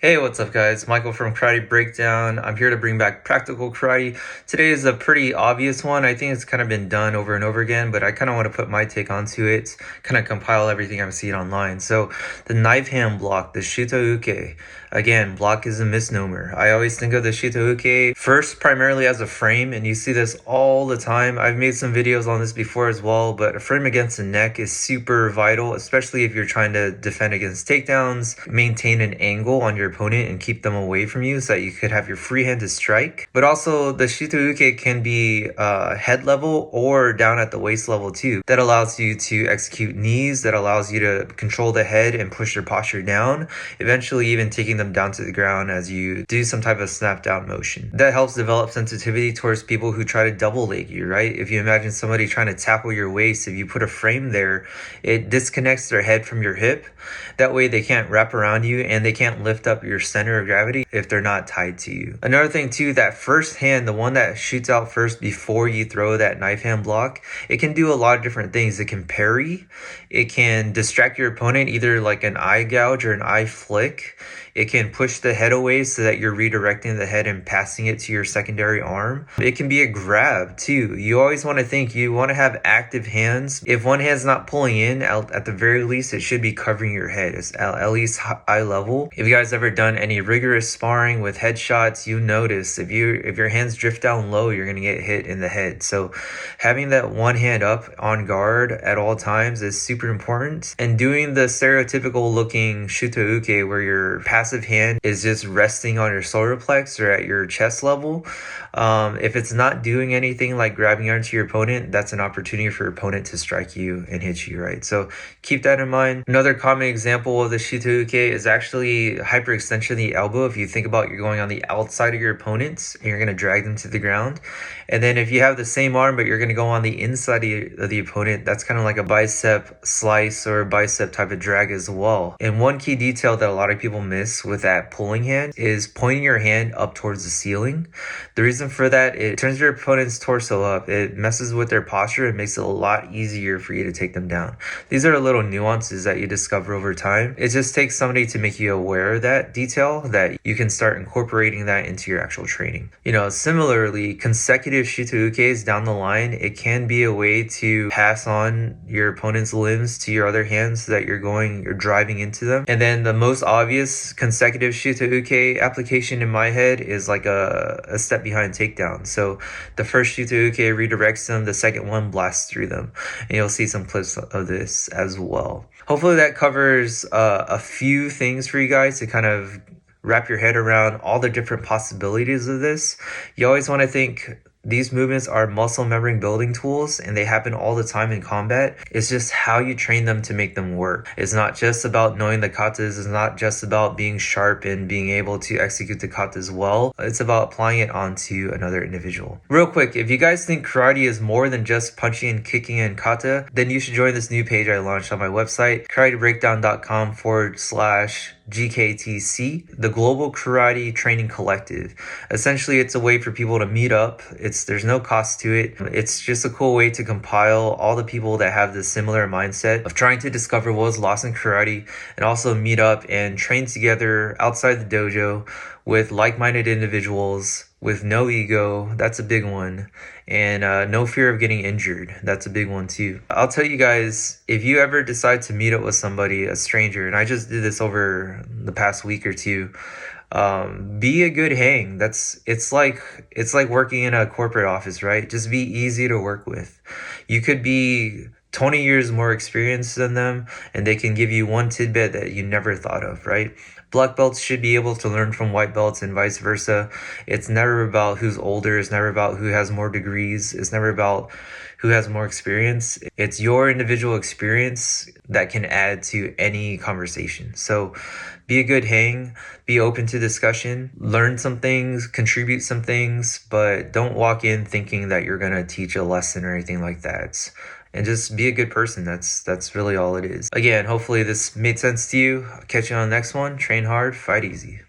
Hey, what's up guys? Michael from Karate Breakdown. I'm here to bring back practical karate. Today is a pretty obvious one. I think it's kind of been done over and over again, but I kind of want to put my take onto it, kind of compile everything I'm seeing online. So the knife hand block, the shuto uke. Again, block is a misnomer. I always think of the shuto uke first primarily as a frame, and you see this all the time. I've made some videos on this before as well, but a frame against the neck is super vital, especially if you're trying to defend against takedowns, maintain an angle on your opponent and keep them away from you so that you could have your free hand to strike. But also the shuto uke can be head level or down at the waist level too. That allows you to execute knees, that allows you to control the head and push your posture down, eventually even taking them down to the ground as you do some type of snap down motion. That helps develop sensitivity towards people who try to double leg you, right? If you imagine somebody trying to tackle your waist, if you put a frame there, it disconnects their head from your hip. That way they can't wrap around you and they can't lift up your center of gravity if they're not tied to you. Another thing too, that first hand, the one that shoots out first before you throw that knife hand block, it can do a lot of different things. It can parry, it can distract your opponent, either like an eye gouge or an eye flick. It can push the head away so that you're redirecting the head and passing it to your secondary arm. It can be a grab too. You always want to think, you want to have active hands. If one hand's not pulling in, at the very least, it should be covering your head. It's at least eye level. If you guys ever done any rigorous sparring with headshots, you notice if your hands drift down low, you're going to get hit in the head. So having that one hand up on guard at all times is super important. And doing the stereotypical looking shuto uke where your passive hand is just resting on your solar plex or at your chest level. If it's not doing anything like grabbing onto your opponent, that's an opportunity for your opponent to strike you and hit you, right? So keep that in mind. Another common example of the shuto uke is actually hyperextension of the elbow. If you think about you're going on the outside of your opponents and you're going to drag them to the ground. And then if you have the same arm, but you're going to go on the inside of the opponent, that's kind of like a bicep slice or bicep type of drag as well. And one key detail that a lot of people miss with that pulling hand is pointing your hand up towards the ceiling. The reason for that, it turns your opponent's torso up. It messes with their posture. It makes it a lot easier for you to take them down. These are little nuances that you discover over time. It just takes somebody to make you aware of that detail that you can start incorporating that into your actual training. Similarly, consecutive shuto ukes down the line, it can be a way to pass on your opponent's limbs to your other hands so that you're driving into them. And then the most obvious consecutive shuto uke application in my head is like a step behind takedown. So the first shuto uke redirects them, the second one blasts through them. And you'll see some clips of this as well. Hopefully that covers a few things for you guys to kind of wrap your head around all the different possibilities of this. You always want to think these movements are muscle memory building tools and they happen all the time in combat. It's just how you train them to make them work. It's not just about knowing the katas. It's not just about being sharp and being able to execute the katas well. It's about applying it onto another individual. Real quick, if you guys think karate is more than just punching and kicking and kata, then you should join this new page I launched on my website, karatebreakdown.com/GKTC, the Global Karate Training Collective. Essentially, it's a way for people to meet up. There's no cost to it. It's just a cool way to compile all the people that have this similar mindset of trying to discover what was lost in karate and also meet up and train together outside the dojo with like-minded individuals with no ego. That's a big one. And no fear of getting injured. That's a big one too. I'll tell you guys, if you ever decide to meet up with somebody, a stranger, and I just did this over the past week or two, be a good hang. It's like working in a corporate office, right? Just be easy to work with. You could be 20 years more experienced than them and they can give you one tidbit that you never thought of, right? Black belts should be able to learn from white belts and vice versa. It's never about who's older. It's never about who has more degrees. It's never about who has more experience. It's your individual experience that can add to any conversation. So be a good hang, be open to discussion, learn some things, contribute some things, but don't walk in thinking that you're going to teach a lesson or anything like that. And just be a good person. That's really all it is. Again, hopefully this made sense to you. I'll catch you on the next one. Train hard, fight easy.